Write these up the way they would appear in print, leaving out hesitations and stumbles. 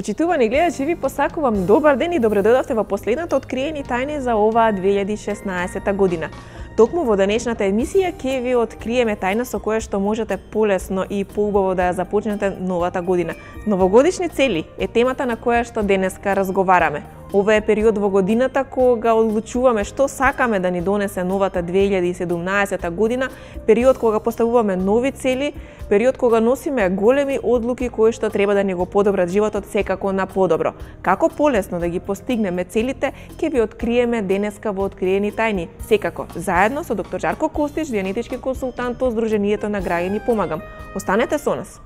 Почитувани гледачи, ви посакувам добар ден и добре дојдовте во последната откриени тајни за оваа 2016 година. Токму во денешната емисија ќе ви откриеме тајна со која што можете полесно и поубаво да ја започнете новата година. Новогодишни цели е темата на која што денеска разговараме. Ова е период во годината кога одлучуваме што сакаме да ни донесе новата 2017 година, период кога поставуваме нови цели, период кога носиме големи одлуки кои што треба да ни го подобрат животот секако на подобро. Како полесно да ги постигнеме целите, ќе ви откриеме денеска во откриени тајни. Секако, заедно со доктор Жарко Костич, диетички консултант од Сдруженијето на граѓани Помагам. Останете со нас.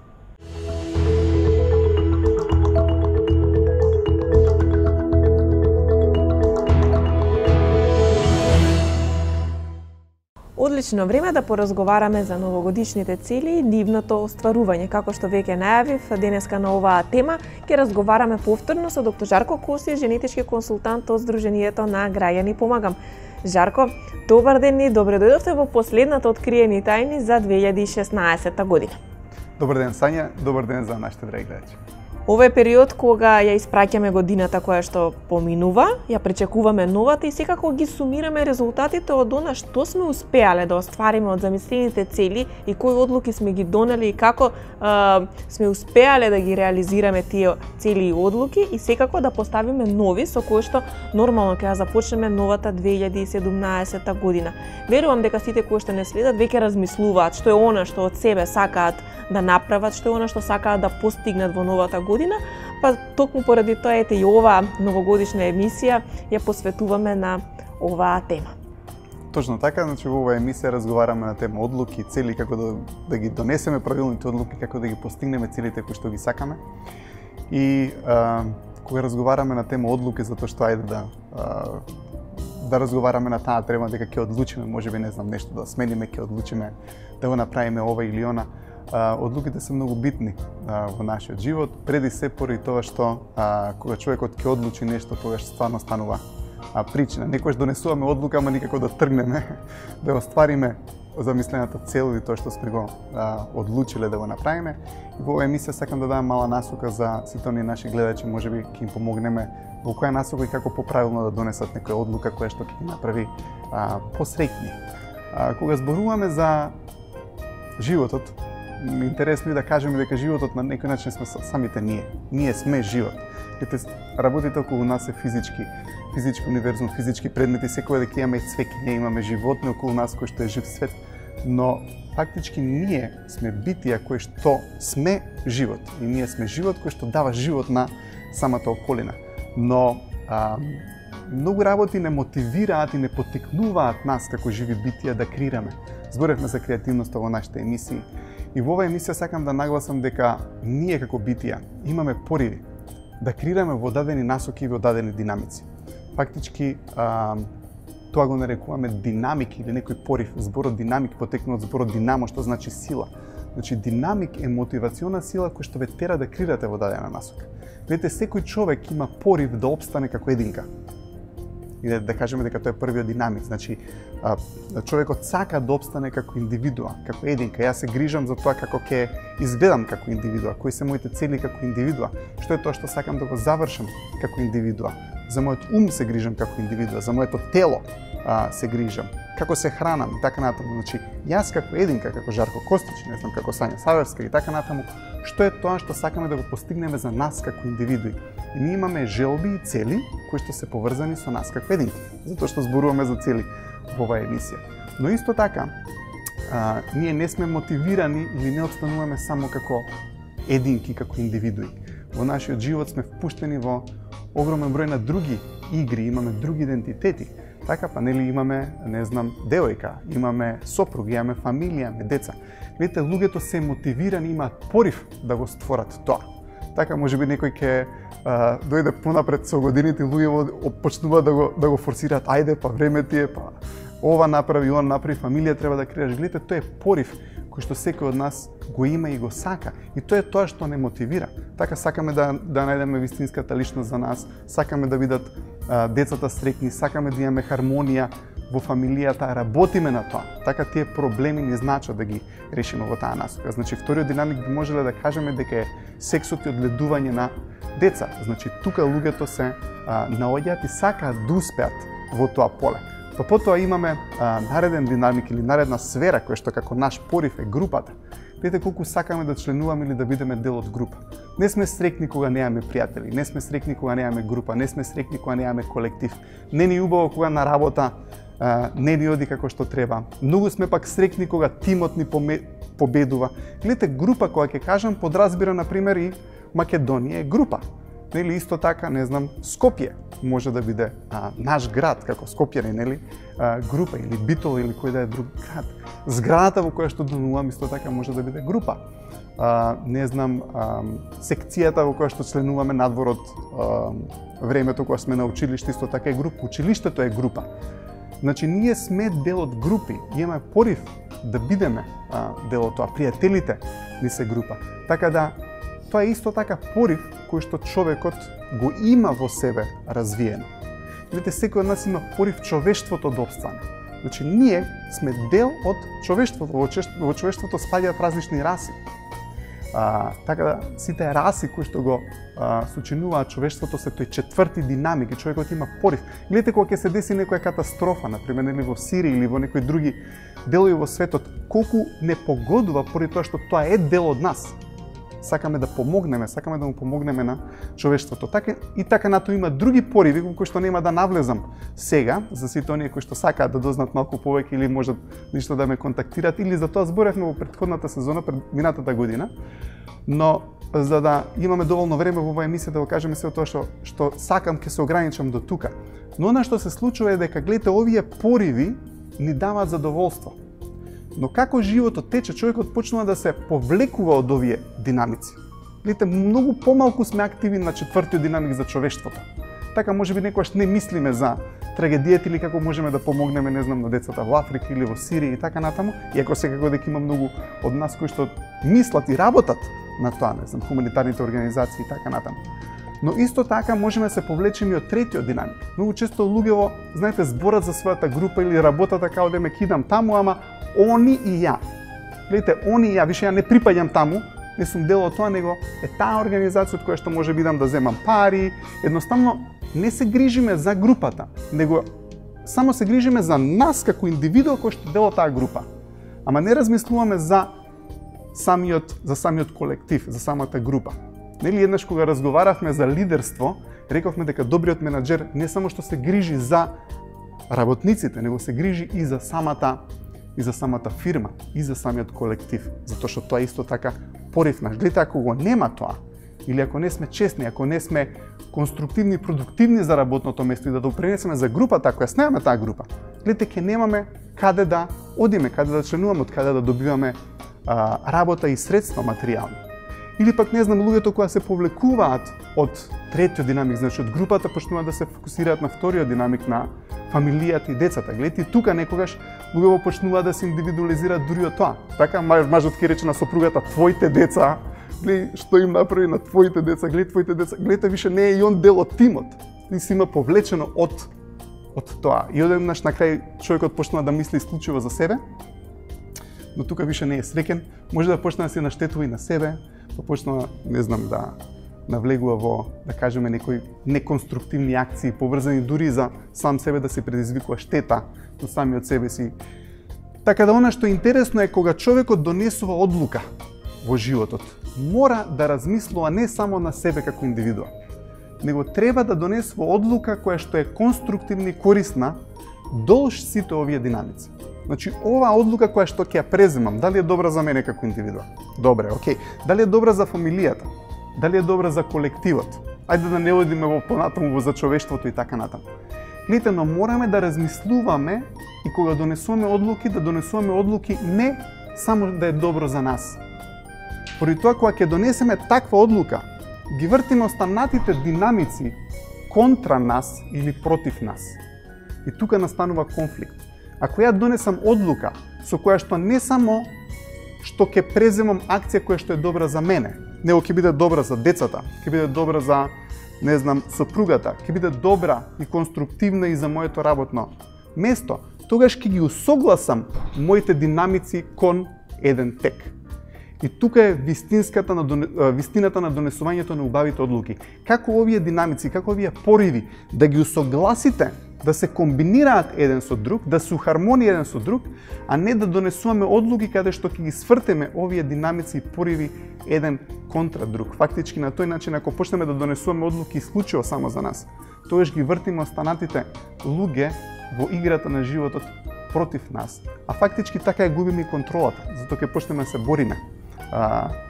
Одлично време да поразговараме за новогодишните цели и нивното остварување. Како што веќе најавив, денеска на оваа тема ќе разговараме повторно со доктор Жарко Костич, генетички консултант од Сдруженијето на граѓани Помагам. Жарко, добар ден и добре дојдовте во последната откриени тајни за 2016 година. Добар ден, Сања, добар ден за нашите драги гледачи. Ова е период кога ја испраќаме годината која што поминува, ја пречекуваме новата и секако ги сумираме резултатите од она што сме успеале да оствариме од замислените цели и кои одлуки сме ги донели и како сме успеале да ги реализираме тие цели и одлуки и секако да поставиме нови со кои што нормално ќе ја започнеме новата 2017 година. Верувам дека сите кои што не следат веќе размислуваат што е она што од себе сакаат да направат, што е она што сакаат да постигнат во новата година, па токму поради тоа ете и оваа новогодишна емисија ја посветуваме на оваа тема. Точно така, значи во оваа емисија разговараме на тема одлуки, цели, како да ги донесеме правилните одлуки, како да ги постигнеме целите кои што ги сакаме. И кога разговараме на тема одлуки, затоа што ајде да разговараме на таа тема дека ќе одлучиме, можеби не знам нешто да смениме, ќе одлучиме да го направиме ова или она. Одлуките се многу битни во нашиот живот, преди се поради тоа што кога човекот ќе одлучи нешто, тогаш стварно станува причина. Некогаш донесуваме одлука, ама никако да тргнеме, да оствариме замислената цел или тоа што сме го одлучиле да го направиме. И во оваа емисија сакам да дадам мала насока за сите оние наши гледачи, можеби ќе им помогнеме во која насока и како поправилно да донесат некоја одлука која што ќе ги направи посреќни. Кога зборуваме за животот, интересно е да кажеме дека животот на некој начин сме самите ние. Ние сме живот. Работите околу нас е физички универзум, физички предмети, секој дека имаме цвеки, ние имаме животни околу нас кои што е жив свет, но фактички ние сме битија кои што сме живот. И ние сме живот кој што дава живот на самата околина. Но многу работи не мотивираат и не поттикнуваат нас како живи битија да креираме. Зборевме за креативноста во нашите емисии. И во оваа емисија сакам да нагласам дека ние како битија имаме пориви да креираме во дадени насоки и во дадени динамици. Фактички тоа го нарекуваме динамик или некој порив. Зборот динамик потекнува од зборот динамо, што значи сила. Значи динамик е мотивациона сила која што ве тера да креирате во дадена насока. Видите, секој човек има порив да опстане како единка. И да кажеме дека тоа е првиот динамик, значи човекот сака да опстане како индивидуа, како единка. Јас се грижам за тоа како ќе изгледам како индивидуа, кои се моите цели како индивидуа, што е тоа што сакам да го завршам како индивидуа. За мојот ум се грижам како индивидуа, за моето тело се грижам, како се хранам и така натаму. Значи, јас како единка, како Жарко Костич, не знам, како Сања Саверска и така натаму, што е тоа што сакаме да го постигнеме за нас како индивидуи. И ние имаме желби и цели кои што се поврзани со нас како единки, затоа што зборуваме за цели во оваа емисија. Но исто така, ние не сме мотивирани или не обстануваме само како единки, како индивидуи. Во нашиот живот сме впуштени во огромен број на други игри, имаме други идентитети. Така па нели имаме, не знам, девојка, имаме сопруг, имаме фамилија, имаме деца. Видите, луѓето се мотивирани, имаат порив да го створат тоа. Така можеби некој ќе дојде понапред со годините, луѓето почнуваат да го форсираат, ајде па време ти е, па ова направи, он направи, фамилија треба да креираш. Гледате, тоа е порив кој што секој од нас го има и го сака. И тоа е тоа што не мотивира. Така сакаме да најдеме вистинската личност за нас, сакаме да бидат децата среќни, сакаме да имаме хармонија во фамилијата работиме на тоа. Така тие проблеми не значат да ги решиме во таа насока. Значи вториот динамик би можеле да кажеме дека е сексот и одгледување на деца. Значи тука луѓето се наоѓаат и сакаат да успеат во тоа поле. Па потоа имаме нареден динамик или наредна сфера која што како наш порив е групата. Видите колку сакаме да членуваме или да бидеме дел од група. Не сме среќни кога немаме пријатели, не сме среќни кога немаме група, не сме среќни кога немаме колектив. Не ни убаво кога на работа не ни оди како што треба. Многу сме пак среќни кога тимот ни победува. Гледате, група која ќе кажам подразбира на пример и Македонија е група. Нели исто така, не знам, Скопје може да биде наш град како Скопјани, нели, група или Битол или кој да е друг град. Зградата во која што денувам исто така може да биде група. Не знам, секцијата во која што членуваме надвор од времето кога сме на училиште исто така е група. Училиштето е група. Значи ние сме дел од групи, имаме порив да бидеме дел од тоа. Пријателите ни се група. Така да тоа е исто така порив кој што човекот го има во себе развиено. Видите, секој од нас има порив човештвото да опстане. Значи, ние сме дел од човештвото. Во човештвото спаѓаат различни раси. Така да, сите раси кои што го сочинуваат човештвото се тој четврти динамик и човекот има порив. Гледате кога ќе се деси некоја катастрофа, например, нели во Сирија или во некои други делови во светот, колку не погодува поради тоа што тоа е дел од нас. Сакаме да помогнеме, сакаме да му помогнеме на човештвото. Така и така нато има други пориви во кои што нема да навлезам сега, за сите оние кои што сакаат да дознаат малку повеќе или можат ништо да ме контактираат, или за тоа зборевме во претходната сезона, пред минатата година. Но за да имаме доволно време во оваа емисија да го кажеме се тоа што сакам, ќе се ограничам до тука. Но она што се случува е дека гледате, овие пориви ни даваат задоволство. Но како животот тече, човекот почнува да се повлекува од овие динамици. Видите, многу помалку сме активни на четвртиот динамик за човештвото. Така можеби некогаш не мислиме за трагедијата или како можеме да помогнеме, не знам, на децата во Африка или во Сирија и така натаму, иако секако дека има многу од нас кои што мислат и работат на тоа, не знам, хуманитарните организации и така натаму. Но исто така можеме да се повлечеме од третиот динамик. Многу често луѓево, знаете, зборат за својата група или работата као да ме кидам таму, ама они и ја. Гледате, они и ја, више ја не припаѓам таму, не сум дел од тоа, него е таа организација од која што може бидам да земам пари. Едноставно не се грижиме за групата, него само се грижиме за нас како индивидуа кој што дел од таа група. Ама не размислуваме за самиот колектив, за самата група. Нели еднаш кога разговаравме за лидерство, рековме дека добриот менаџер не само што се грижи за работниците, него се грижи и за самата фирма, и за самиот колектив, затоа што тоа исто така порив наш. Гледате, ако го нема тоа, или ако не сме честни, ако не сме конструктивни и продуктивни за работното место и да допринесеме за групата, ако ја снемаме таа група, гледате, ќе немаме каде да одиме, каде да членуваме, од каде да добиваме работа и средства материјални. Или пак, не знам, луѓето кои се повлекуваат од третиот динамик, значи од групата, почнуваат да се фокусираат на вториот динамик, на фамилијата и децата. Гледате, тука некогаш луѓето почнуваат да се индивидуализираат дури од тоа. Така, мажот ќе рече на сопругата, твоите деца, гледај што им направи на твоите деца, гледај твоите деца, гледате, више не е и он дел од тимот. И си има повлечено од тоа. И одеднаш на крај човекот почнува да мисли исклучиво за себе, но тука више не е среќен, може да почне да се наштетува и на себе, да почнува, не знам, да навлегува во, да кажеме, некои неконструктивни акции, поврзани дури за сам себе да се предизвикува штета на самиот себе си. Така да она што е интересно е кога човекот донесува одлука во животот, мора да размислува не само на себе како индивидуа, него треба да донесува одлука која што е конструктивна и корисна долж сите овие динамици. Значи, оваа одлука која што ќе ја преземам, дали е добра за мене како индивидуа? Добре, окей. Дали е добра за фамилијата? Дали е добра за колективот? Ајде да не одиме во понатаму за човештвото и така натаму. Гледате, но мораме да размислуваме и кога донесуваме одлуки, да донесуваме одлуки не само да е добро за нас. Поради тоа, кога ќе донесеме таква одлука, ги вртиме останатите динамици контра нас или против нас. И тука настанува конфликт. Ако ја донесам одлука со која што не само што ќе преземам акција која што е добра за мене, него ќе биде добра за децата, ќе биде добра за, не знам, сопругата, ќе биде добра и конструктивна и за моето работно место, тогаш ќе ги усогласам моите динамици кон еден тек. И тука е вистината на донесувањето на убавите одлуки. Како овие динамици, како овие пориви да ги усогласите, да се комбинираат еден со друг, да се ухармонија еден со друг, а не да донесуваме одлуки каде што ќе ги свртеме овие динамици и пориви еден контра друг. Фактички на тој начин, ако почнеме да донесуваме одлуки исклучиво само за нас, тогаш ги вртиме останатите луѓе во играта на животот против нас. А фактички така ја губиме и контролата, затоа ќе почнеме да се бориме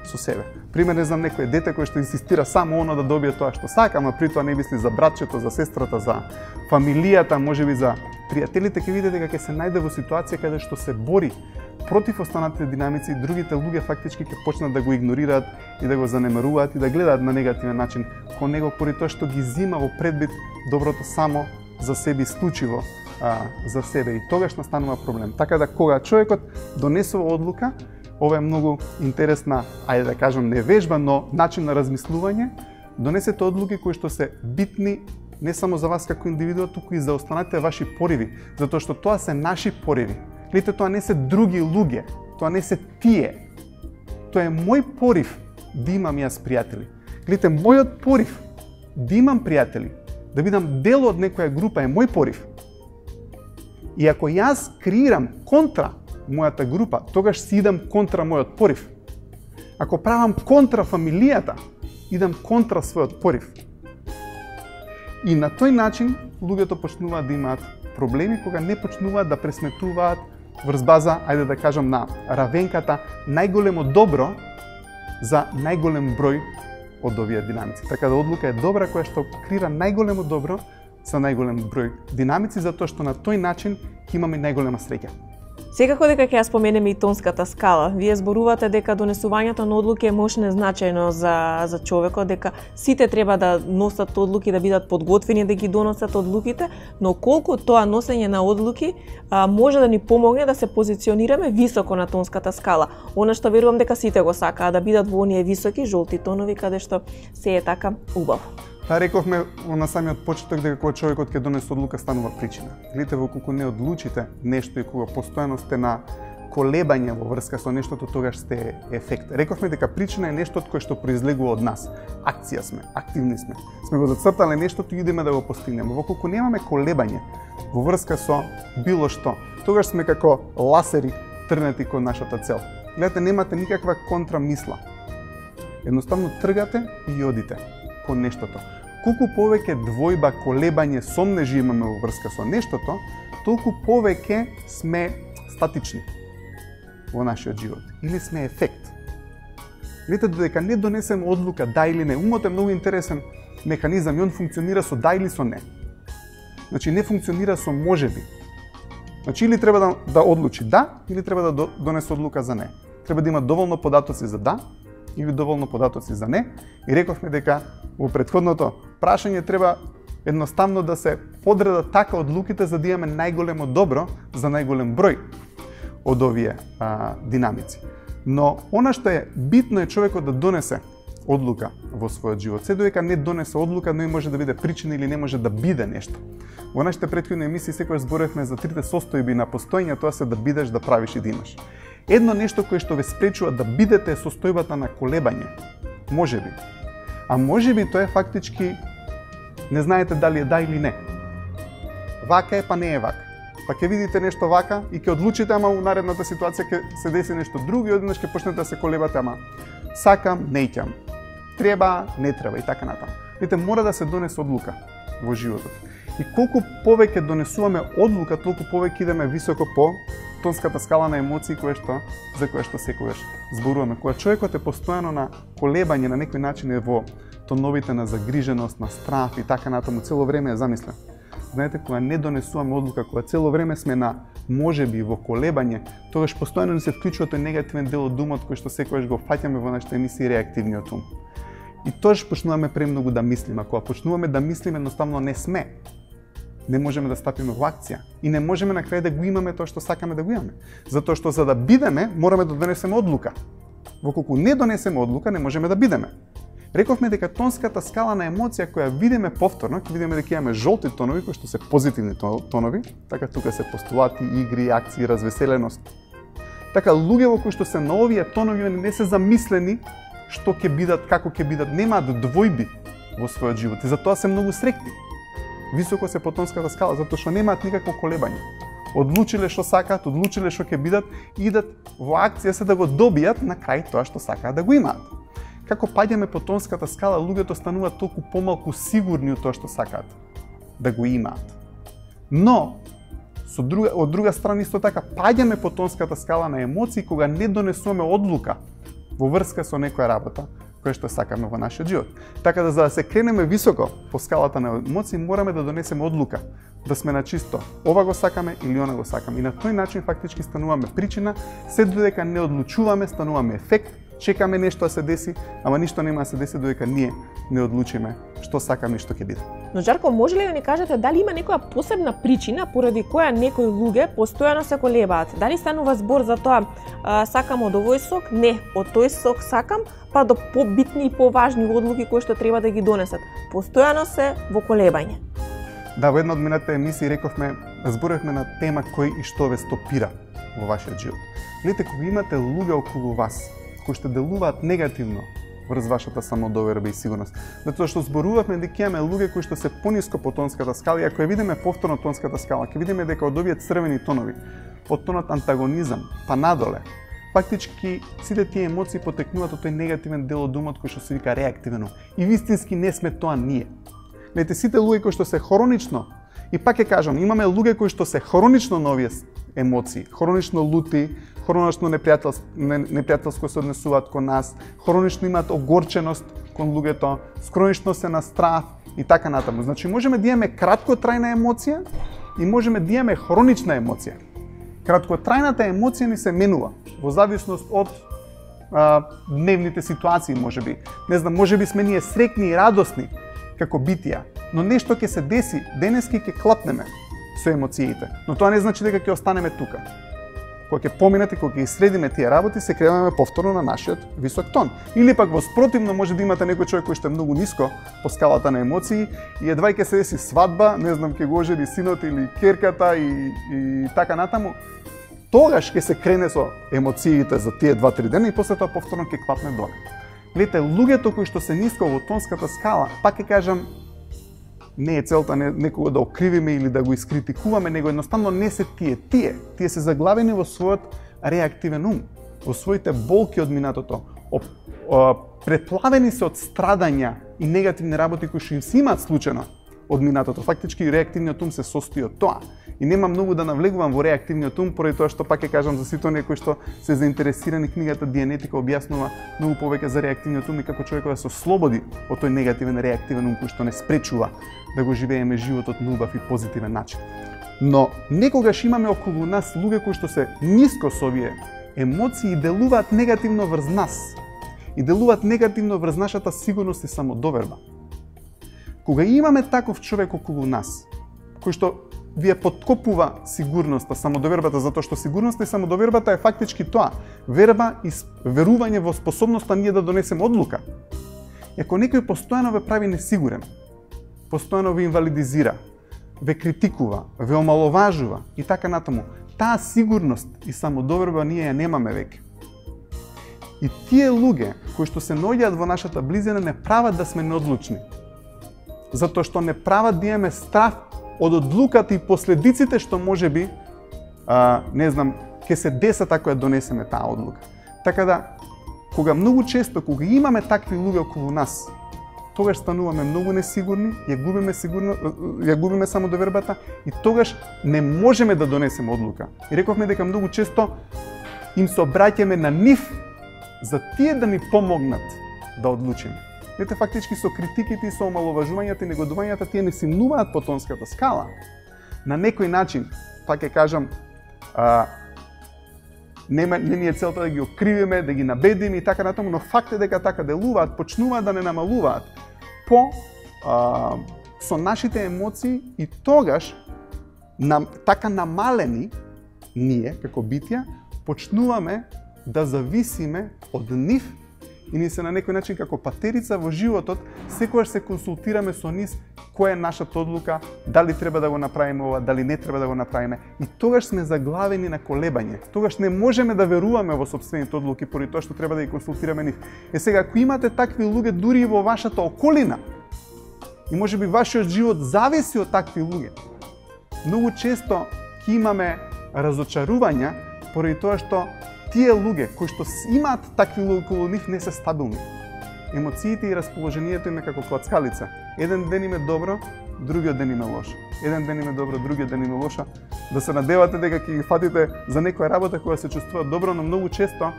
со себе. Пример, не знам, некој дете кој што инсистира само оно да добие тоа што сака, ама при тоа не мисли за братчето, за сестрата, за фамилијата, можеби за пријателите, ќе видите дека ќе се најде во ситуација каде што се бори против останатите динамици, и другите луѓе фактички ќе почнат да го игнорираат и да го занемаруваат и да гледаат на негативен начин кон него, поради тоа што ги зима во предбит доброто само за себе, исклучиво за себе, и тогаш настанува проблем. Така да кога човекот донесува одлука, ова е многу интересна, ајде да кажам, не вежба, но начин на размислување, донесете одлуки кои што се битни не само за вас како индивидуа, туку и за останатите ваши пориви, затоа што тоа се наши пориви. Гледате, тоа не се други луѓе, тоа не се тие. Тоа е мој порив да имам јас пријатели. Гледате, мојот порив да имам пријатели, да бидам дел од некоја група е мој порив. И ако јас креирам контра мојата група, тогаш си идам контра мојот порив. Ако правам контра фамилијата, идам контра својот порив. И на тој начин луѓето почнуваат да имаат проблеми кога не почнуваат да пресметуваат врз база, ајде да кажам, на равенката најголемо добро за најголем број од овие динамици. Така да одлука е добра која што креира најголемо добро за најголем број динамици, затоа што на тој начин ќе имаме најголема среќа. Секако дека ќе ја споменеме и тонската скала. Вие зборувате дека донесувањето на одлуки е мощно значајно за човекот, дека сите треба да носат одлуки, да бидат подготвени да ги доносат одлуките, но колку тоа носење на одлуки може да ни помогне да се позиционираме високо на тонската скала. Она што верувам дека сите го сакаат, да бидат во оние високи жолти тонови каде што се е така убаво. Та рековме на самиот почеток дека кога човекот ќе донесе одлука станува причина. Гледате, во колку не одлучите нешто и кога постојано сте на колебање во врска со нештото, тогаш сте ефект. Рековме дека причина е нештото кое што произлегува од нас. Акција сме, активни сме. Сме го зацртале нештото и идеме да го постигнеме. Во колку немаме колебање во врска со било што, тогаш сме како ласери трнати кон нашата цел. Гледате, немате никаква контрамисла. Едноставно тргате и одите кон нештото. Колку повеќе двојба, колебање, сомнежи имаме во врска со нештото, толку повеќе сме статични во нашиот живот или сме ефект. Видите, додека не донесеме одлука да или не, умот е многу интересен механизам и он функционира со да или со не. Значи не функционира со можеби. Значи или треба да одлучи да, или треба да донесе одлука за не. Треба да има доволно податоци за да или доволно податоци за не. И рековме дека во претходното прашање треба едноставно да се подредат така одлуките за да имаме најголемо добро за најголем број од овие динамици. Но она што е битно е човекот да донесе одлука во својот живот. Се додека не донесе одлука, но и може да биде причина или не може да биде нешто. Во нашите претходни емисии секогаш зборевме за трите состојби на постоење, тоа се да бидеш, да правиш и да имаш. Едно нешто кое што ве спречува да бидете е состојбата на колебање. Можеби. А можеби тоа е фактички не знаете дали е да или не. Вака е, па не е вака. Па ќе видите нешто вака и ќе одлучите, ама у наредната ситуација ќе се деси нешто друго и одеднаш ќе почнете да се колебате, ама сакам, не ќам. Треба, не треба и така натаму. Видите, мора да се донесе одлука во животот. И колку повеќе донесуваме одлука, толку повеќе идеме високо по тонската скала на емоции за која што секогаш зборуваме. Кога човекот е постојано на колебање на некој начин е во тоновите на загриженост, на страх и така натаму, цело време е замислен. Знаете, кога не донесуваме одлука, кога цело време сме на можеби во колебање, тогаш постојано ни се вклучува тој негативен дел од умот кој што секогаш го фаќаме во нашите емисии реактивниот ум. И тогаш почнуваме премногу да мислиме. А кога почнуваме да мислиме, едноставно не сме. Не можеме да стапиме во акција и не можеме на крај да го имаме тоа што сакаме да го имаме. Затоа што за да бидеме, мораме да донесеме одлука. Во колку не донесеме одлука, не можеме да бидеме. Рековме дека тонската скала на емоција која видиме повторно, ќе видиме дека имаме жолти тонови кои што се позитивни тонови, така тука се постулати, игри, акции, развеселеност. Така луѓе кои што се на овие тонови не се замислени што ќе бидат, како ќе бидат, немаат двојби во својот живот и затоа се многу среќни. Високо се по тонската скала затоа што немаат никакво колебање. Одлучиле што сакаат, одлучиле што ќе бидат, идат во акција се да го добијат на крај тоа што сакаат да го имаат. Како паѓаме по тонската скала, луѓето стануваат толку помалку сигурни од тоа што сакаат да го имаат. Но, од друга страна исто така, паѓаме по тонската скала на емоции кога не донесуваме одлука во врска со некоја работа која што сакаме во нашиот живот. Така да за да се кренеме високо по скалата на емоции, мораме да донесеме одлука, да сме на чисто. Ова го сакаме или она го сакаме. И на тој начин фактички стануваме причина, се додека не одлучуваме, стануваме ефект, чекаме нешто да се деси, ама ништо нема да се деси додека ние не одлучиме што сакаме и што ќе биде. Но Жарко, може ли да ни кажете дали има некоја посебна причина поради која некои луѓе постојано се колебаат? Дали станува збор за тоа сакам од овој сок? Не, од тој сок сакам, па до побитни и поважни одлуки кои што треба да ги донесат. Постојано се во колебање. Да, во една од минатите емисии зборевме на тема кој и што ве стопира во вашиот живот. Гледате, кога имате луѓе околу вас кои што делуваат негативно врз вашата самодоверба и сигурност. Затоа што зборувавме дека имаме луѓе кои што се пониско по тонската скала, и ако ја видиме повторно тонската скала, ќе видиме дека од овие црвени тонови, од тонот антагонизам, па надоле, фактички сите тие емоции потекнуваат од тој негативен дел од умот кој што се вика реактивен ум. И вистински не сме тоа ние. Гледате, сите луѓе кои што се хронично, и пак ќе кажам, имаме луѓе кои што се хронично на овие емоции, хронично лути, хронично непријателско се однесуваат кон нас, хронично имаат огорченост кон луѓето, хронично се на страв и така натаму. Значи можеме да имаме краткотрајна емоција и можеме да имаме хронична емоција. Краткотрајната емоција ни се менува во зависност од дневните ситуации, можеби. Не знам, можеби сме ние среќни и радосни како битија, но нешто ќе се деси, денески ќе клапнеме со емоциите, но тоа не значи дека ќе останеме тука. Кога ќе поминете, кога ќе средиме тие работи, се кrenуваме повторно на нашиот висок тон. Или пак во спротивно може да имате некој човек кој што е многу ниско по скалата на емоции и едва ќе се деси свадба, не знам, ќе го ожени синот или керката и така натаму. Тогаш ќе се крене со емоциите за тие 2-3 дена и после тоа повторно ќе клапне доле. Гледате, луѓето кои што се ниско во тонската скала, пак ќе кажам, не е целта некого да окривиме или да го искритикуваме, него едноставно не се тие. Тие се заглавени во својот реактивен ум, во своите болки од минатото, преплавени се од страдања и негативни работи кои што им се имаат случајно од минатото. Фактички реактивниот ум се состои од тоа. И нема многу да навлегувам во реактивниот ум, поради тоа што пак ќе кажам за сите оние кои што се заинтересирани, книгата Дианетика објаснува многу повеќе за реактивниот ум и како човекот да се ослободи од тој негативен реактивен ум кој што не спречува да го живееме животот на убав и позитивен начин. Но некогаш имаме околу нас луѓе кои што се ниско со овие емоции и делуваат негативно врз нас. И делуваат негативно врз нашата сигурност и самодоверба. Кога имаме таков човек околу нас, кој што вие подкопува сигурноста, самодовербата, затоа што сигурноста и самодовербата е фактички тоа, верба и верување во способноста ние да донесеме одлука. И ако некој постојано ве прави несигурен, постојано ве инвалидизира, ве критикува, ве омаловажува и така натаму, таа сигурност и самодоверба ние ја немаме веќе. И тие луѓе кои што се наоѓаат во нашата близина не прават да сме неодлучни. Затоа што не прават да имаме страв од одлуката и последиците што можеби, не знам, ќе се десат ако ја донесеме таа одлука. Така да, кога многу често, кога имаме такви луѓе околу нас, тогаш стануваме многу несигурни, ја губиме самодовербата и тогаш не можеме да донесеме одлука. И рековме дека многу често им се обраќаме на нив за тие да ни помогнат да одлучиме. Ете, фактички со критиките и со омаловажувањата и негодувањата тие не симнуваат по тонската скала. На некој начин, пак ќе кажам, не ни е целта да ги окривиме, да ги набедиме и така натаму, но факт е дека така делуваат, почнуваат да не намалуваат со нашите емоции и тогаш, така намалени, ние, како битија, почнуваме да зависиме од нив и ни се на некој начин како патерица во животот, секогаш се консултираме со нив која е нашата одлука, дали треба да го направиме ова, дали не треба да го направиме, и тогаш сме заглавени на колебање. Тогаш не можеме да веруваме во сопствените одлуки поради тоа што треба да ги консултираме нив. Сега, ако имате такви луѓе дури и во вашата околина, и можеби вашиот живот зависи од такви луѓе, многу често ќе имаме разочарувања поради тоа што тие луѓе кои што имаат такви луѓе околу нив не се стабилни. Емоциите и расположението им е како клацкалица. Еден ден им е добро, другиот ден им е лошо. Еден ден им е добро, другиот ден им е лошо. Да се надевате дека ќе ги фатите за некоја работа која се чувствува добро, но многу често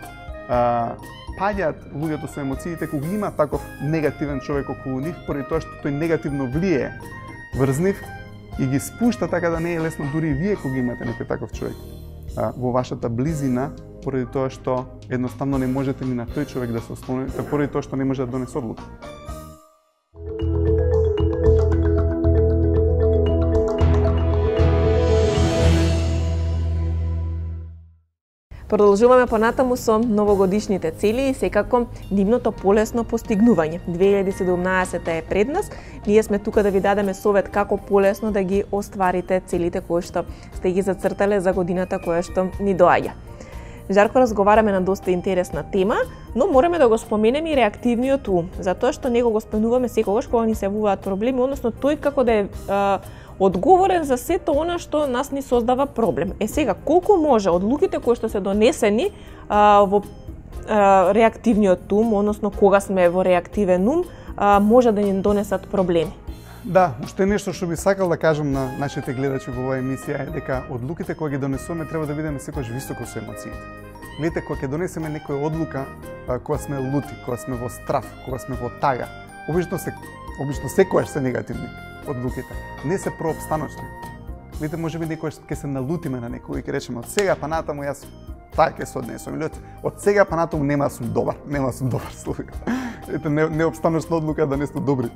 паѓаат луѓето со емоциите кога има таков негативен човек околу нив, поради тоа што тој негативно влие врз нив и ги спушта, така да не е лесно дури и вие кога имате некој таков човек во вашата близина, поради тоа што едноставно не можете ни на тој човек да се ослоните, поради тоа што не може да донесе одлука. Продолжуваме понатаму со новогодишните цели и секако нивното полесно постигнување. 2017 е пред нас. Ние сме тука да ви дадеме совет како полесно да ги остварите целите кои што сте ги зацртале за годината која што ни доаѓа. Жарко, разговараме на доста интересна тема, но мораме да го споменеме и реактивниот ум, затоа што него го спомнуваме секогаш кога ни се јавуваат проблеми, односно тој како да е одговорен за сето она што нас ни создава проблем. Сега, колку може одлуките кои што се донесени во реактивниот ум, односно кога сме во реактивен ум, може да ни донесат проблеми? Да, уште нешто што би сакал да кажам на нашите гледачи во оваа емисија е дека одлуките кои ги донесуваме треба да бидеме секогаш високо со емоциите. Гледате, кога ќе донесеме некоја одлука, кога сме лути, кога сме во страв, кога сме во тага, обично секогаш се негативни одлуките. Не се проопстаночни. Видите, можеби некојаш ќе се налутиме на некој и ќе речеме од сега па натаму јас таа ќе се однесувам, или од сега па натаму нема сум добар слуга. Ете, неопстаночна одлука да не сте добри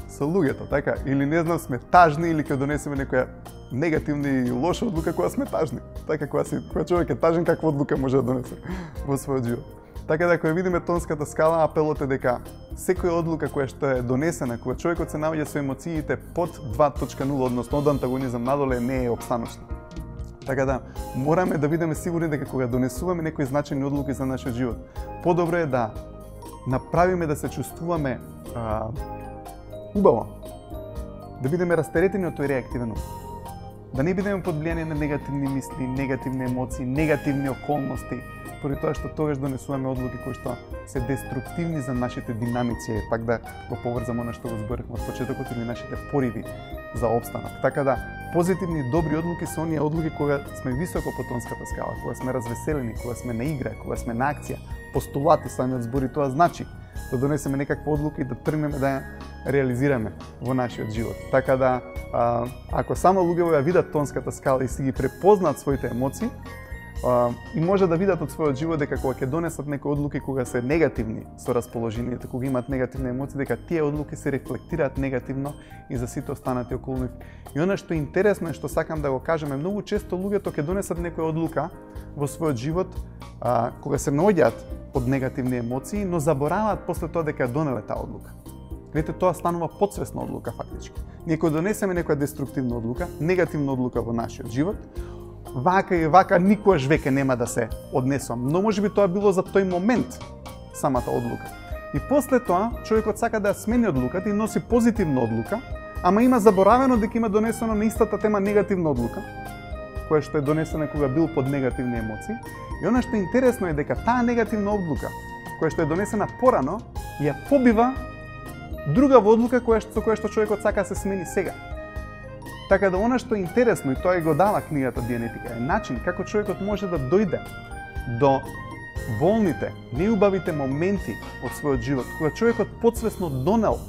со луѓето, така? Или не знам, сме тажни или ќе донесеме некоја негативна и лоша одлука кога сме тажни. Така, кога човек е тажен, каква одлука може да донесе во својот живот. Така да, кога видиме тонската скала, апелот е дека секоја одлука која што е донесена, кога човекот се наоѓа со емоциите под 2.0, односно од антагонизам надоле, не е опстаночна. Така да, мораме да бидеме сигурни дека кога донесуваме некои значајни одлуки за нашиот живот, подобро е да направиме да се чувствуваме убаво, да бидеме растеретени од тој реактивен ум. Да не бидеме под влијание на негативни мисли, негативни емоции, негативни околности, поради тоа што тогаш донесуваме одлуки кои што се деструктивни за нашите динамици, пак да го поврзам она што го зборевме од почетокот, или нашите пориви за опстанок. Така да, позитивни и добри одлуки се оние одлуки кога сме високо по тонската скала, кога сме развеселени, кога сме на игра, кога сме на акција. Постулати, самиот збор, и тоа значи да донесеме некаква одлука и да тргнеме да ја реализираме во нашиот живот. Така да, ако само луѓето ја видат тонската скала и си ги препознаат своите емоции, и може да видат од својот живот дека кога ќе донесат некои одлуки кога се негативни со расположението, кога имаат негативни емоции, дека тие одлуки се рефлектираат негативно и за сите останати околу нив. И она што е интересно и што сакам да го кажам е многу често луѓето ќе донесат некоја одлука во својот живот кога се наоѓаат под негативни емоции, но забораваат после тоа дека ја донеле таа одлука. Видите, тоа станува подсвесна одлука фактички. Ние кога донесеме некоја деструктивна одлука, негативна одлука во нашиот живот, вака и вака никогаш веќе нема да се однесувам, но можеби тоа било за тој момент самата одлука. И после тоа човекот сака да ја смени одлуката и носи позитивна одлука, ама има заборавено дека има донесено на истата тема негативна одлука, која што е донесена кога бил под негативни емоции. И она што е интересно е дека таа негативна одлука, која што е донесена порано, ја побива друга одлука со која што човекот сака да се смени сега. Така да она што е интересно, и тоа го дава книгата Дианетика, е начин како човекот може да дојде до волните, неубавите моменти од својот живот, кога човекот подсвесно донел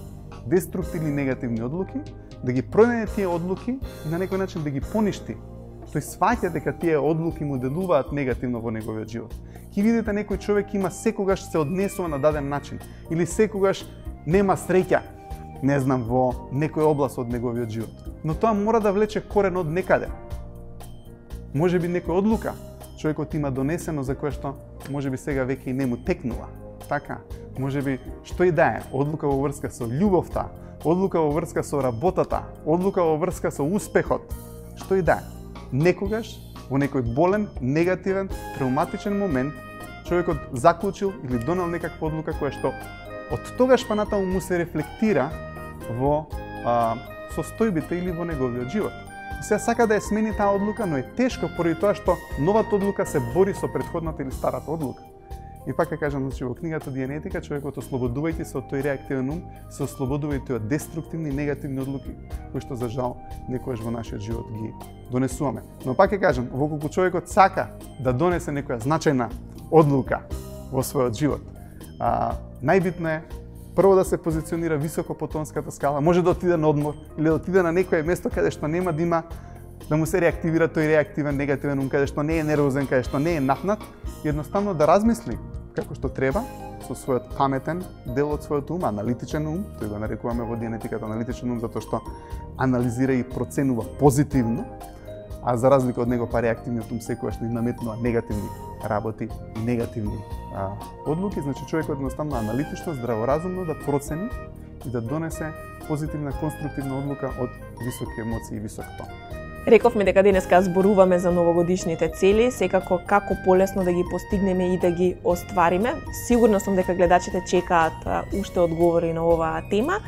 деструктивни негативни одлуки, да ги промене тие одлуки и на некој начин да ги поништи. Тој сваќа дека тие одлуки му делуваат негативно во неговиот живот. Ки видите некој човек има секогаш се однесува на даден начин или секогаш нема среќа, не знам, во некој област од неговиот живот. Но тоа мора да влече корен од некаде. Можеби некоја одлука човекот има донесено за која што можеби сега веќе и не му текнува. така, можеби што и да е, одлука во врска со љубовта, одлука во врска со работата, одлука во врска со успехот, што и да е. Некогаш, во некој болен, негативен, травматичен момент, човекот заклучил или донел некаква одлука која што од тогаш па натаму му се рефлектира во состојбите или во неговиот живот. И сега сака да ја смени таа одлука, но е тешко поради тоа што новата одлука се бори со претходната или старата одлука. И пак ќе кажам, значи во книгата Дианетика, човекот ослободувајќи се од тој реактивен ум, се ослободувајќи од деструктивни и негативни одлуки, кои што за жал некојаш во нашиот живот ги донесуваме. Но пак ќе кажам, воколку човекот сака да донесе некоја значајна одлука во својот живот, најбитно е прво да се позиционира високо по тонската скала, може да отиде на одмор или да отиде на некое место каде што нема да има да му се реактивира тој реактивен негативен ум, каде што не е нервозен, каде што не е напнат, едноставно да размисли како што треба со својот паметен дел од својот ум, аналитичен ум, тој го нарекуваме во дианетиката аналитичен ум затоа што анализира и проценува позитивно, а за разлика од него па реактивниот ум секогаш ни наметнува негативни работи и негативни одлуки, значи човекот едноставно аналитично, здраворазумно да процени и да донесе позитивна, конструктивна одлука од високи емоции и висок тон. Рековме дека денеска зборуваме за новогодишните цели, секако како полесно да ги постигнеме и да ги оствариме. Сигурно сум дека гледачите чекаат уште одговори на оваа тема,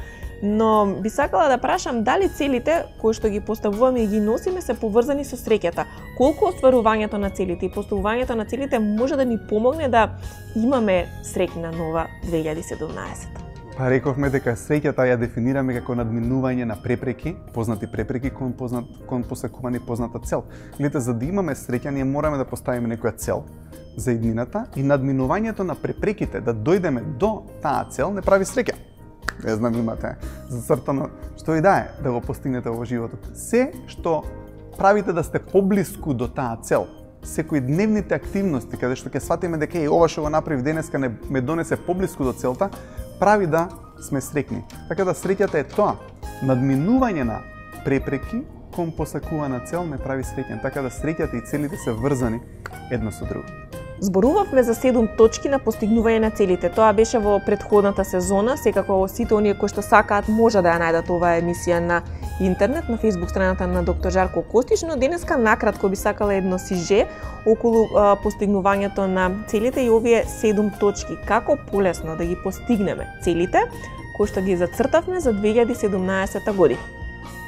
но би сакала да прашам дали целите кои што ги поставуваме и ги носиме се поврзани со среќата. Колку остварувањето на целите и поставувањето на целите може да ни помогне да имаме среќна нова 2017? Па рековме дека среќата ја дефинираме како надминување на препреки, познати препреки кон посакувани позната цел. Гледате, за да имаме среќа, ние мораме да поставиме некоја цел за иднината и надминувањето на препреките, да дојдеме до таа цел, не прави среќа. Не знам, имате зацртано што и да е да го постигнете во животот. Се што правите да сте поблиску до таа цел, секојдневните активности, каде што ќе сватиме дека ова што го направив денеска ме донесе поблиску до целта, прави да сме среќни. Така да среќата е тоа, надминување на препреки кон посакувана цел ме прави среќен. Така да среќата и целите се врзани едно со друго. Зборувавме за 7 точки на постигнување на целите. Тоа беше во претходната сезона. Секако сите оние кои што сакаат може да ја најдат оваа емисија на интернет, на Facebook страната на доктор Жарко Костич, но денеска накратко би сакала едно сиже околу постигнувањето на целите и овие 7 точки. Како полесно да ги постигнеме целите кои што ги зацртавме за 2017 година.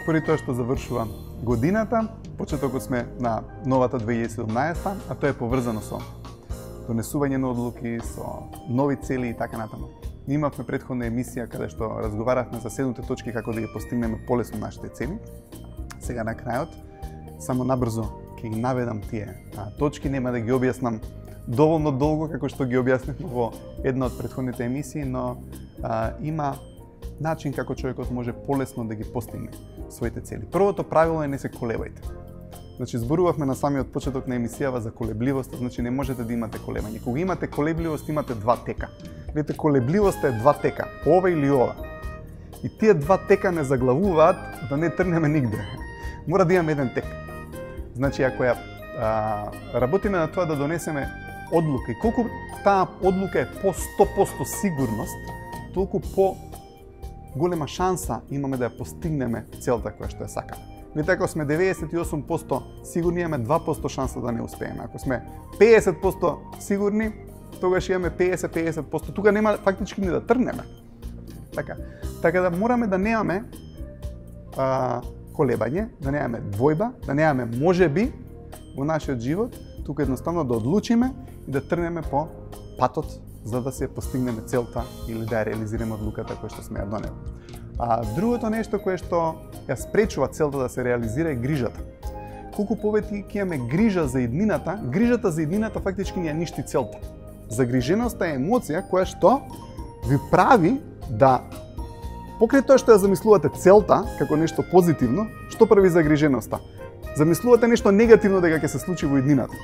Поради тоа што завршува годината, почетокот сме на новата 2017, а тоа е поврзано со донесување на одлуки, со нови цели и така натаму. Ние имавме претходна емисија каде што разговаравме за 7 точки како да ги постигнеме полесно нашите цели. Сега на крајот, само набрзо ќе ги наведам тие точки, нема да ги објаснам доволно долго како што ги објаснивме во една од претходните емисии, но има начин како човекот може полесно да ги постигне своите цели. Првото правило е не се колебајте. Значи, зборувавме на самиот почеток на емисијава за колебливост, значи не можете да имате колебање. Кога имате колебливост, имате два тека. Видите, колебливоста е два тека, ова или ова. И тие два тека не заглавуваат да не тргнеме нигде. Мора да имаме еден тек. Значи, ако ја работиме на тоа да донесеме одлука и колку таа одлука е по 100% сигурност, толку по голема шанса имаме да ја постигнеме целта која што ја сакаме. Видите, ако сме 98% сигурни, имаме 2% шанса да не успееме. Ако сме 50% сигурни, тогаш имаме 50-50%. Тука нема фактички ни да тргнеме. Така да мораме да немаме колебање, да немаме двојба, да немаме можеби во нашиот живот, тука едноставно да одлучиме и да тргнеме по патот за да се постигнеме целта или да ја реализираме одлуката која што сме ја донели. Другото нешто кое што ја спречува целта да се реализира е грижата. Колку повеќе ќе имаме грижа за иднината, грижата за иднината фактички ни ја ништи целта. Загриженоста е емоција која што ви прави да покрај тоа што ја замислувате целта како нешто позитивно, што прави загриженоста? Замислувате нешто негативно дека ќе се случи во иднината.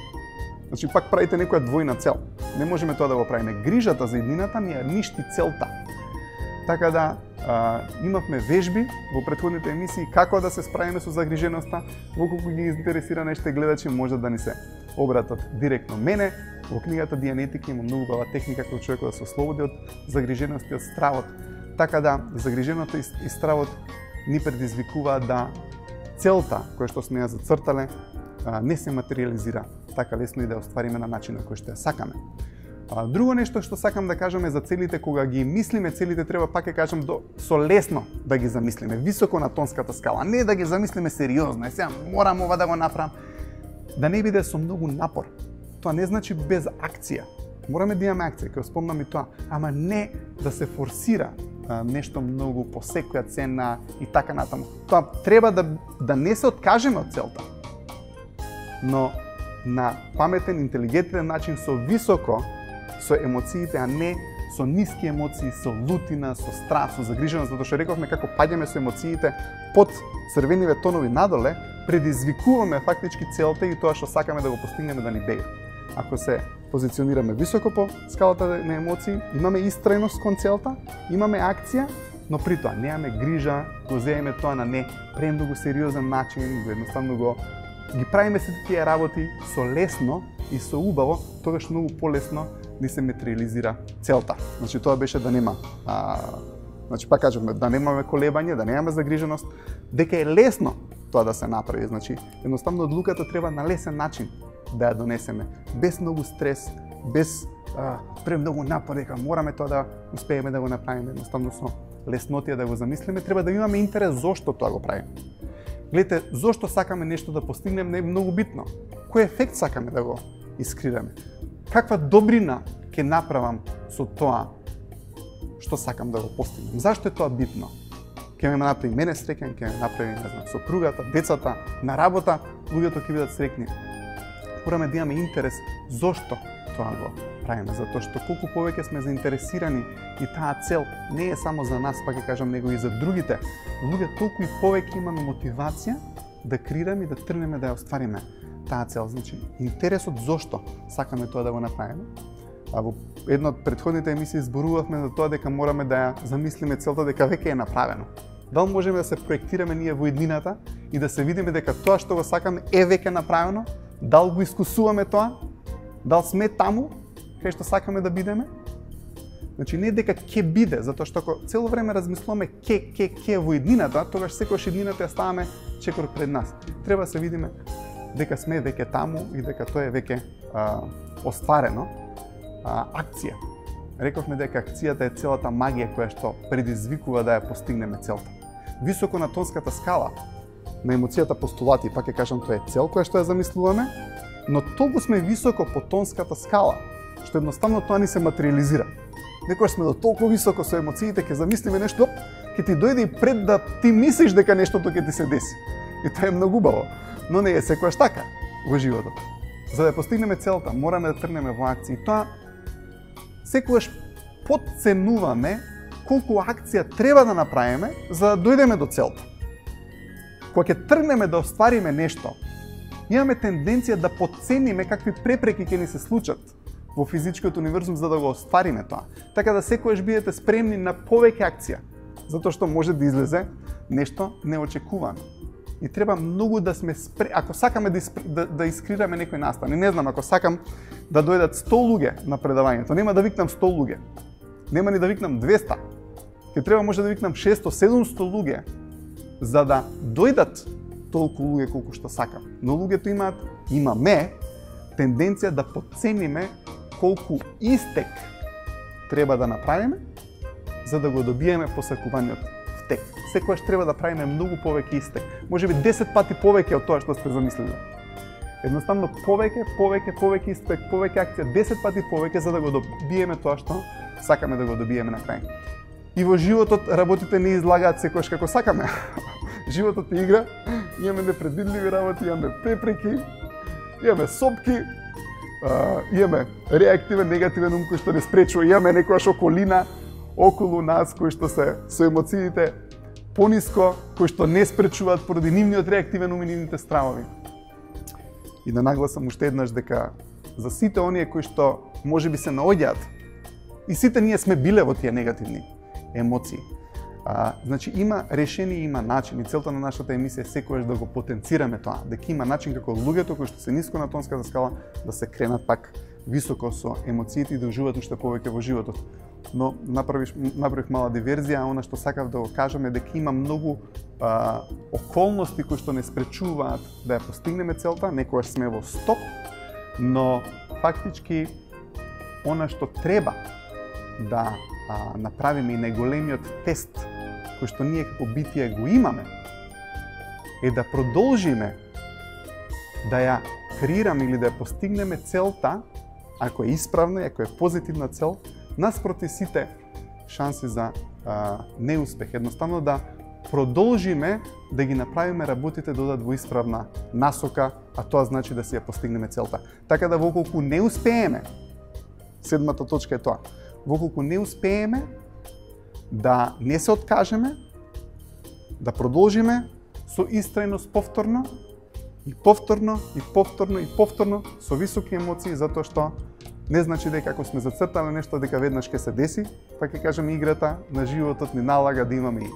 Значи пак правите некоја двојна цел. Не можеме тоа да го правиме. Грижата за иднината ни ја ништи целта. Така да имавме вежби во претходните емисии како да се справиме со загриженоста. Воколку ги интересира нашите гледачи, може да ни се обратат директно мене. Во книгата Дианетика има многу убава техника кој човекот да се ослободи од загриженост и од стравот. Така да загриженото и стравот ни предизвикуваат да целта која што сме ја зацртале не се материализира така лесно и да оствариме на начин на кој што ја сакаме. Друго нешто што сакам да кажам е за целите, кога ги мислиме, целите треба пак ќе кажам со лесно да ги замислиме, високо на тонската скала, не да ги замислиме сериозно, сега морам ова да го направам, да не биде со многу напор. Тоа не значи без акција. Мораме да имаме акција, ќе спомнам и тоа, ама не да се форсира нешто многу по секоја цена и така натаму. Тоа треба да не се откажеме од целта, но на паметен, интелигентен начин, со високо, со емоциите, а не со ниски емоции, со лутина, со страх, со загриженост, затоа што рековме како паѓаме со емоциите под црвениве тонови надоле, предизвикуваме фактички целта и тоа што сакаме да го постигнеме да ни бега. Ако се позиционираме високо по скалата на емоции, имаме истрајност кон целта, имаме акција, но при тоа немаме грижа, го земеме тоа на не премногу сериозен начин, едноставно ги правиме сите тие работи со лесно и со убаво, тогаш многу полесно ни се материализира целта. Значи тоа беше да нема, значи пак кажуваме, да немаме колебање, да немаме загриженост, дека е лесно тоа да се направи. Значи едноставно одлуката треба на лесен начин да ја донесеме, без многу стрес, без премногу напор, дека мораме тоа да успееме да го направиме, едноставно со леснотија да го замислиме, треба да имаме интерес зошто тоа го правиме. Гледате, зошто сакаме нешто да постигнеме не е многу битно. Кој ефект сакаме да го искрираме? Каква добрина ќе направам со тоа што сакам да го постигнем? Зашто е тоа битно? Ќе ме направи мене среќен, ќе ме направи, не знам, сопругата, децата, на работа, луѓето ќе бидат среќни. Мораме да имаме интерес зошто тоа го правиме, затоа што колку повеќе сме заинтересирани и таа цел не е само за нас, пак ќе кажам, него и за другите луѓе, толку и повеќе имаме мотивација да креираме и да тргнеме да ја оствариме таа цел. Значи, интересот зошто сакаме тоа да го направиме. А во една од претходните емисии зборувавме за тоа дека мораме да ја замислиме целта дека веќе е направено. Дал можеме да се проектираме ние во иднината и да се видиме дека тоа што го сакаме е веќе направено, дал го искусуваме тоа, дал сме таму кај што сакаме да бидеме. Значи не дека ќе биде, затоа што ако цело време размислуваме ќе во иднината, тогаш секогаш иднината ја ставаме чекор пред нас. Треба да се видиме дека сме веќе таму и дека тоа е веќе остварено. Акција. Рековме дека акцијата е целата магија која што предизвикува да ја постигнеме целта. Високо на тонската скала на емоцијата постулати, пак ќе кажам, тоа е цел која што ја замислуваме, но толку сме високо по тонската скала, што едноставно тоа ни се материализира. Некогаш сме до толку високо со емоциите, ќе замислиме нешто, ќе ти дојде и пред да ти мислиш дека нештото ќе ти се деси. И тоа е многу убаво, но не е секогаш така во животот. За да постигнеме целта, мораме да тргнеме во акција. И тоа секогаш потценуваме колку акција треба да направиме за да дојдеме до целта. Кога ќе тргнеме да оствариме нешто, имаме тенденција да потцениме какви препреки ќе ни се случат во физичкиот универзум за да го оствариме тоа. Така да секогаш бидете спремни на повеќе акција, затоа што може да излезе нешто неочекувано. И треба многу да сме ако сакаме да искрираме некој настан. И не знам, ако сакам да дојдат 100 луѓе на предавањето, нема да викнам 100 луѓе. Нема ни да викнам 200. Ќе треба може да викнам 600-700 луѓе за да дојдат толку луѓе колку што сакам. Но луѓето имаме тенденција да потцениме колку истек треба да направиме за да го добиеме посакуваниот втек. Секогаш треба да правиме многу повеќе истек. Можеби 10 пати повеќе од тоа што сте замислили. Едноставно повеќе истек, повеќе акција, 10 пати повеќе за да го добиеме тоа што сакаме да го добиеме на крај. И во животот работите не излагаат секогаш како сакаме. Животот е игра, имаме непредвидливи работи, имаме препреки, имаме сопки, имаме реактивен, негативен ум кој што не спречува, имаме некојаш околина околу нас кои што се со емоциите пониско, кои што не спречуваат поради нивниот реактивен ум и нивните стравови. И да нагласам уште еднаш дека за сите оние кои што можеби се наоѓаат, и сите ние сме биле во тие негативни емоции. Значи има решение, има начин и целта на нашата емисија е секогаш да го потенцираме тоа, дека има начин како луѓето кои што се ниско на тонската скала да се кренат пак високо со емоциите и да уживаат уште повеќе во животот. Но направив мала диверзија, она што сакав да го кажам е дека има многу околности кои што не спречуваат да ја постигнеме целта, некогаш сме во стоп, но фактички она што треба да направиме и најголемиот тест кој што ние како битие го имаме е да продолжиме да ја креираме или да ја постигнеме целта, ако е исправна и ако е позитивна цел, наспроти сите шанси за неуспех. Едноставно да продолжиме да ги направиме работите да одат во исправна насока, а тоа значи да си ја постигнеме целта. Така да воколку не успееме, седмата точка е тоа, воколку не успееме да не се откажеме, да продолжиме со истрајност повторно и повторно и повторно и повторно со високи емоции, затоа што не значи дека ако сме зацртале нешто дека веднаш ќе се деси, па ќе кажеме играта на животот ни налага да имаме и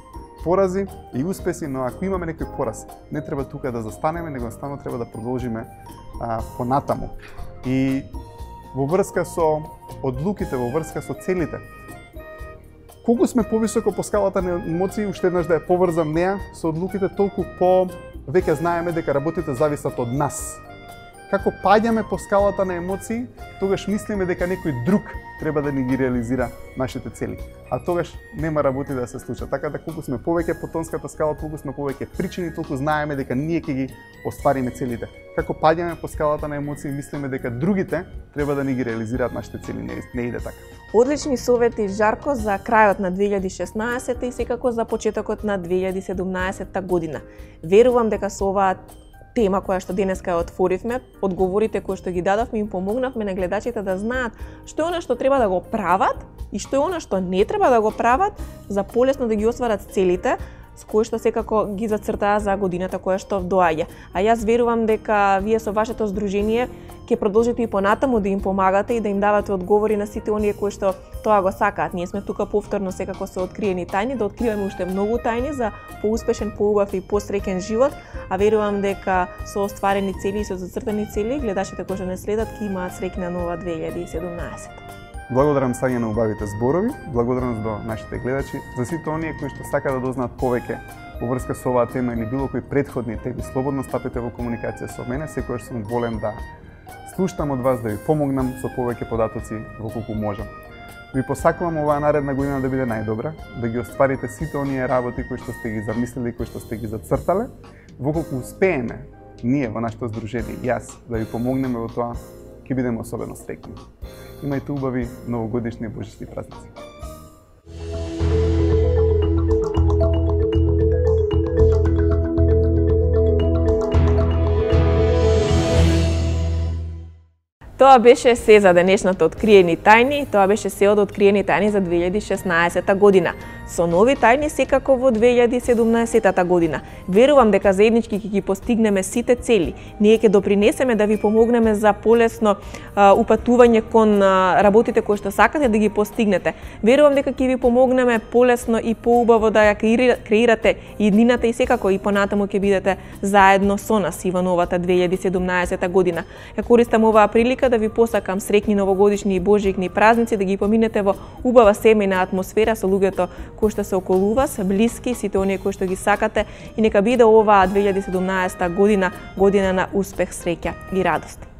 порази и успеси, но ако имаме некој пораз, не треба тука да застанеме, него едноставно треба да продолжиме понатаму. И во врска со одлуките, во врска со целите, колку сме повисоко по скалата на емоции, уште еднаш да ја поврзам неа со одлуките, толку веќе знаеме дека работите зависат од нас. Како паѓаме по скалата на емоции, тогаш мислиме дека некој друг треба да ни ги реализира нашите цели. А тогаш нема работи да се случат. Така да колку сме повеќе по тонската скала, толку сме повеќе причини, толку знаеме дека ние ќе ги оствариме целите. Како паѓаме по скалата на емоции, мислиме дека другите треба да ни ги реализираат нашите цели. Не иде така. Одлични совети, Жарко, за крајот на 2016 и секако за почетокот на 2017 година. Верувам дека со оваа тема која што денеска ја отворивме, одговорите кои што ги дадовме им помогнавме на гледачите да знаат што е она што треба да го прават и што е она што не треба да го прават за полесно да ги остварат целите с кои што секако ги зацртаа за годината која што доаѓа. А јас верувам дека вие со вашето здружение ќе продолжите и понатаму да им помагате и да им давате одговори на сите оние кои што тоа го сакаат. Ние сме тука повторно секако со откриени тајни, да откриваме уште многу тајни за поуспешен, поубав и посреќен живот, а верувам дека со остварени цели и со зацртани цели гледачите кои што не следат ќе имаат среќна нова 2017. Благодарам Сања на убавите зборови, благодарам до нашите гледачи, за сите оние кои што сакаат да дознаат повеќе во врска со оваа тема или било кои претходни теми, слободно стапете во комуникација со мене, секогаш сум волен да слушам од вас, да ви помогнам со повеќе податоци во колку можам. Ви посакувам оваа наредна година да биде најдобра, да ги остварите сите оние работи кои што сте ги замислили, кои што сте ги зацртале, во колку успееме ние во нашето здружение, јас, да ви помогнеме во тоа, ќе бидеме особено среќни. Имајте убави новогодишни и божични празници. Тоа беше се за денешното Откриени тајни, тоа беше се од Откриени тајни за 2016 година. Со нови тајни секако во 2017 година. Верувам дека заеднички ќе ги постигнеме сите цели. Ние ќе допринесеме да ви помогнеме за полесно упатување кон работите кои што сакате да ги постигнете. Верувам дека ќе ви помогнеме полесно и поубаво да ја креирате иднината и секако и понатаму ќе бидете заедно со нас и во новата 2017 година. Ја користам оваа прилика да ви посакам среќни новогодишни и божјикни празници, да ги поминете во убава семејна атмосфера со луѓето кои што се околу вас, блиски, сите оние кои што ги сакате, и нека биде оваа 2017 година година на успех, среќа и радост.